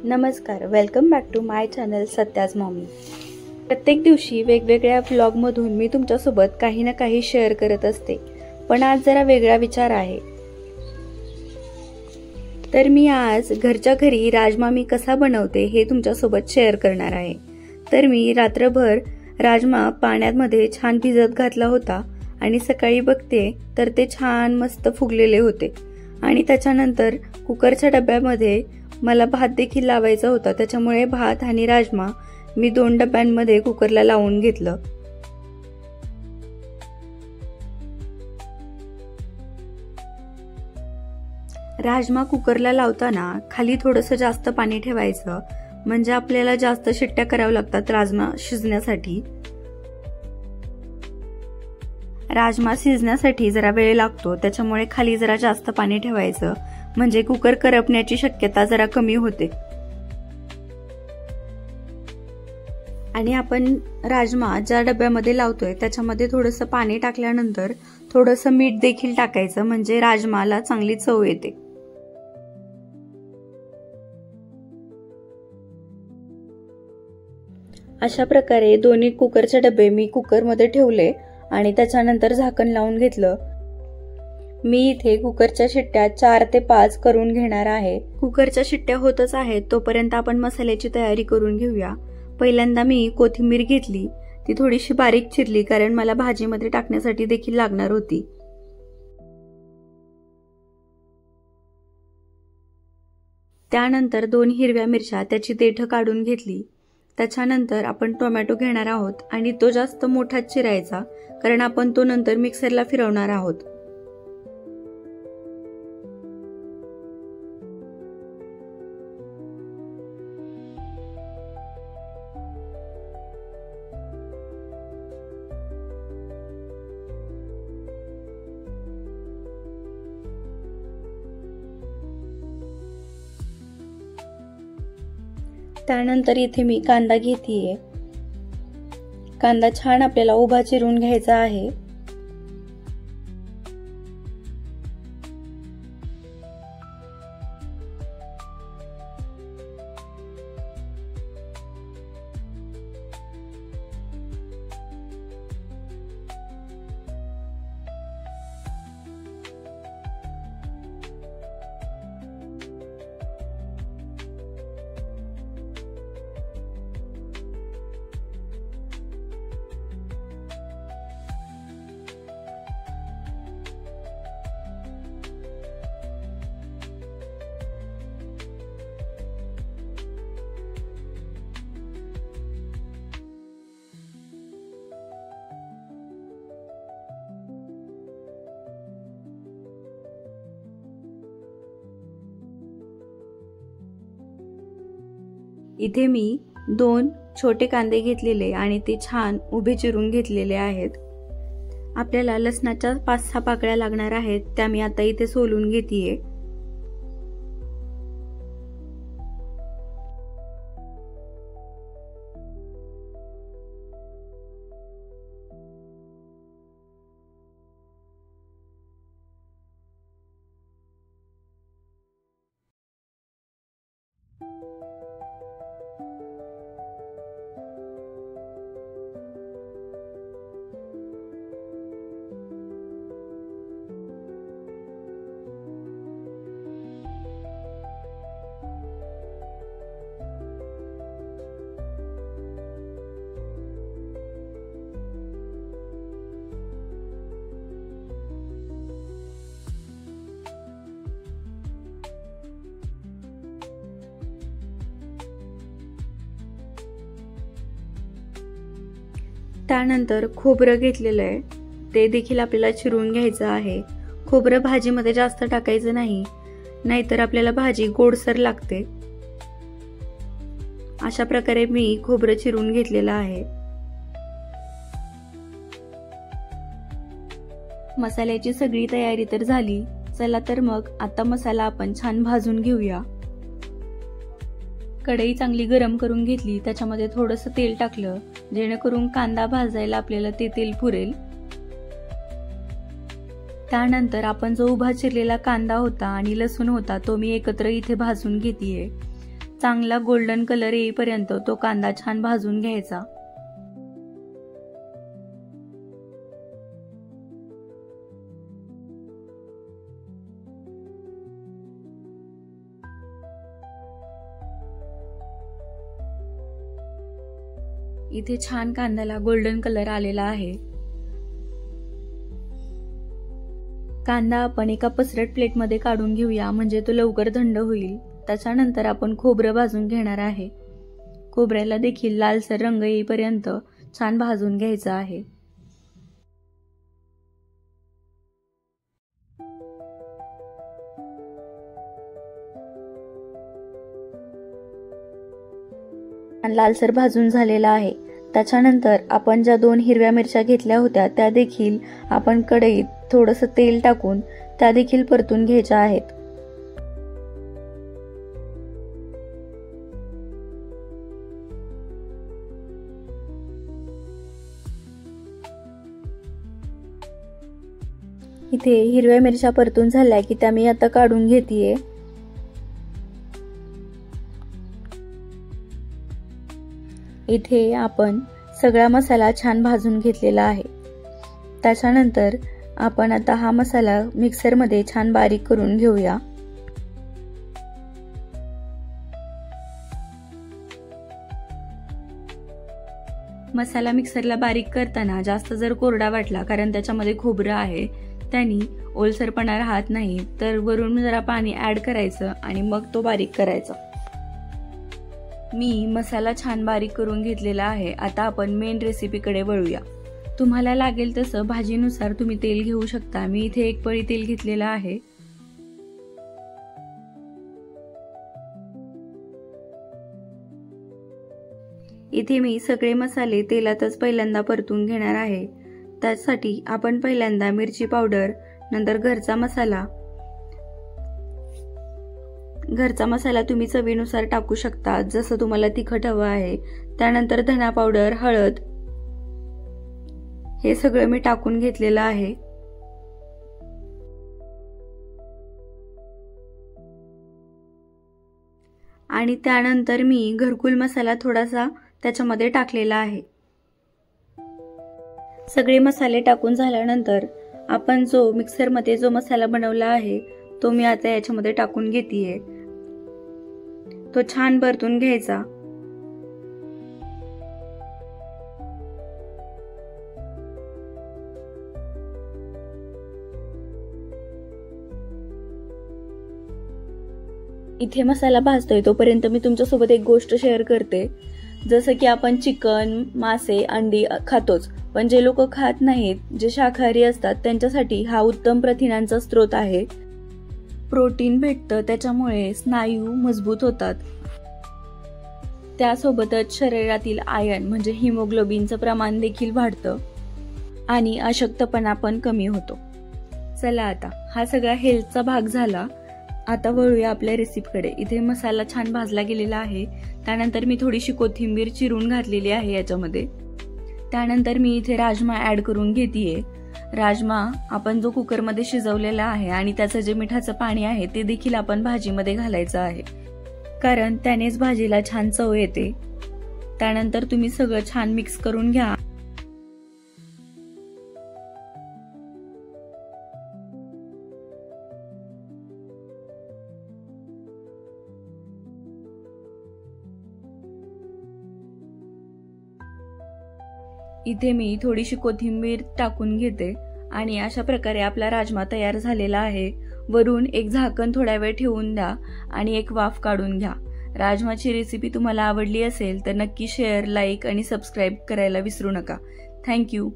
नमस्कार, welcome back to my channel Satya's mommy. प्रत्येक दिवशी वेगवेगळ्या व्लॉगमधून मी तुमच्यासोबत काही ना काही शेअर करत असते, पण आज जरा वेगळा विचार आहे। तर मी आज घरच्या घरी राजमा मी कसा बनवते हे तुमच्यासोबत शेअर करणार आहे। तर मी रात्रभर राजमा पाण्यामध्ये छान भिजत घातला होता आणि सकाळी बघते तर ते छान मस्त फुगलेले होते। आणि त्याच्यानंतर कुकरच्या डब्यामध्ये मला भात देखील लावायचा होता, त्याच्यामुळे भात आणि राजमा मी 2 डब्यांमध्ये कुकरला लावून घेतलं। राजमा कुकरला लावताना खाली थोडंसं जास्त पाणी ठेवायचं, म्हणजे आपल्याला जास्त शिट्ट्या कराव्या लागतात राजमा शिजण्यासाठी। राजमा शिजण्यासाठी जरा वेळ लागतो, त्याच्यामुळे खाली जरा जास्त पाणी ठेवायचं, म्हणजे कुकर करपण्याची शक्यता जरा कमी होते। आणि आपण राजमा ज्या डब्यामध्ये लावतोय त्याच्यामध्ये थोडंसं पाणी टाकल्यानंतर थोडंसं मीठ देखील टाकायचं, म्हणजे राजमाला चांगली चव येते। अशा प्रकारे दोन्ही कुकरचे डबे मी कुकरमध्ये ठेवले आणि त्याच्यानंतर झाकण लावून घेतलं। मी इथे कुकरच्या शिट्ट्या 4 ते 5 करून घेणार आहे। कुकरच्या शिट्ट्या होतच आहेत तोपर्यंत आपण मसाल्याची तयारी करून घेऊया। पहिल्यांदा मी कोथिंबीर घेतली, ती थोडीशी बारीक चिरली, कारण मला भाजीमध्ये टाकण्यासाठी देखील लागणार होती। त्यानंतर 2 हिरव्या मिरच्या त्याची देठ काढून घेतली। त्याच्यानंतर आपण टोमॅटो घेणार आहोत आणि तो जास्त मोठा चिरायचा, कारण आपण तो नंतर मिक्सरला फिरवणार आहोत। त्यानंतर इथे मी कांदा घेतेय। कांदा छान आपल्याला उभा चिरून घ्यायचा आहे। इथे मी 2 छोटे कांदे घेतलेले आणि ते छान उभे चिरून घेतलेले आहेत। आपल्याला लसणाच्या 5-6 पाकळ्या लागणार आहेत, त्या मी आता इथे सोलून घेतेय। त्यानंतर खोबरं घेतलेलं आहे, ते देखील आपल्याला चिरून घ्यायचं आहे। खोबरं भाजीमध्ये जास्त टाकायचं नाही, नाहीतर आपल्याला भाजी गोडसर लागते। अशा प्रकारे मी खोबरं चिरून घेतलेलं आहे। मसाल्याची सगळी तयारी तर झाली, चला तर मग आता मसाला आपण छान भाजून घेऊया। कढई चांगली गरम करून घेतली, त्याच्यामध्ये थोडंसं तेल टाकलं, जेणेकरून कांदा भाजायला आपल्याला ते तेल पुरेल। त्यानंतर आपण जो उभा चिरलेला कांदा होता आणि लसूण होता तो मी एकत्र इथे भाजून घेतेय। चांगला गोल्डन कलर येईपर्यंत तो कांदा छान भाजून घ्यायचा। इथे छान कांद्याला गोल्डन कलर आलेला आहे। कांदा आपण एका पसरट प्लेटमध्ये काढून घेऊया म्हणजे तो लवकर थंड होईल। त्याच्यानंतर आपण खोबरं भाजून घेणार आहे। खोबऱ्याला देखील लालसर रंग येईपर्यंत छान भाजून घ्यायचं आहे। लालसर भाजून झालेला आहे। त्याच्यानंतर आपण ज्या 2 हिरव्या मिरच्या घेतल्या होत्या त्या देखील आपण कढईत थोडंसं तेल टाकून त्या देखील परतून घ्यायच्या आहेत। इथे हिरव्या मिरच्या परतून झाल्या की त्या मी आता काढून घेतेय। इथे आपण सगळा मसाला छान भाजून घेतलेला आहे। त्याच्यानंतर आपण आता हा मसाला मिक्सरमध्ये छान बारीक करून घेऊया। मसाला मिक्सरला बारीक करताना जास्त जर कोरडा वाटला कारण त्याच्यामध्ये खोबरं आहे त्यानी ओलसरपणा राहत नाही तर वरून जरा पाणी ऍड करायचं आणि मग तो बारीक करायचा। मी मसाला छान बारीक करून घेतलेला आहे। आता आपण मेन रेसिपीकडे वळूया। तुम्हाला लागेल तसं भाजीनुसार तुम्ही तेल घेऊ शकता। मी इथे 1 पळी तेल घेतलेलं आहे। इथे मी सगळे मसाले तेलातच पहिल्यांदा परतून घेणार आहे। त्यासाठी आपण पहिल्यांदा मिरची पावडर, नंतर घरचा मसाला तुम्ही चवीनुसार टाकू शकता जसं तुम्हाला तिखट हवं आहे। त्यानंतर धना पावडर, हळद हे सगळं मी टाकून घेतलेलं आहे। आणि त्यानंतर मी घरकुल मसाला थोडासा त्याच्यामध्ये टाकलेला आहे। सगळे मसाले टाकून झाल्यानंतर आपण जो मिक्सरमध्ये जो मसाला बनवला आहे तो मी आता याच्यामध्ये टाकून घेतेय। तो छान परतून घ्यायचा। इथे मसाला भाजतोय तोपर्यंत मी तुमच्यासोबत एक गोष्ट शेअर करते। जसं की आपण चिकन, मासे, अंडी खातोच, पण जे लोक खात नाहीत, जे शाकाहारी असतात त्यांच्यासाठी हा उत्तम प्रथिनांचा स्रोत आहे। प्रोटीन भेटतं त्याच्यामुळे स्नायू मजबूत होतात। त्यासोबतच शरीरातील आयर्न म्हणजे हिमोग्लोबिनचं प्रमाण देखील वाढतं आणि अशक्तपणा पण कमी होतो। चला आता हा सगळा हेल्थचा भाग झाला। आता वळूया आपल्या रेसिपीकडे। इथे मसाला छान भाजला गेलेला आहे। त्यानंतर मी थोडीशी कोथिंबीर चिरून घातलेली आहे याच्यामध्ये। त्यानंतर मी इथे राजमा ऍड करून घेतेय। राजमा आपण जो कुकरमध्ये शिजवलेला आहे आणि त्याचं जे मिठाचं पाणी आहे ते देखील आपण भाजीमध्ये घालायचं आहे कारण त्यानेच भाजीला छान चव येते। त्यानंतर तुम्ही सगळं छान मिक्स करून घ्या। इथे मी थोडीशी कोथिंबीर टाकून घेते आणि अशा प्रकारे आपला राजमा तयार झालेला आहे। वरून एक झाकण थोडा वेळ ठेवून द्या आणि एक वाफ काढून घ्या। राजमाची रेसिपी तुम्हाला आवडली असेल तर नक्की शेअर, लाईक आणि सबस्क्राईब करायला विसरू नका। थँक्यू।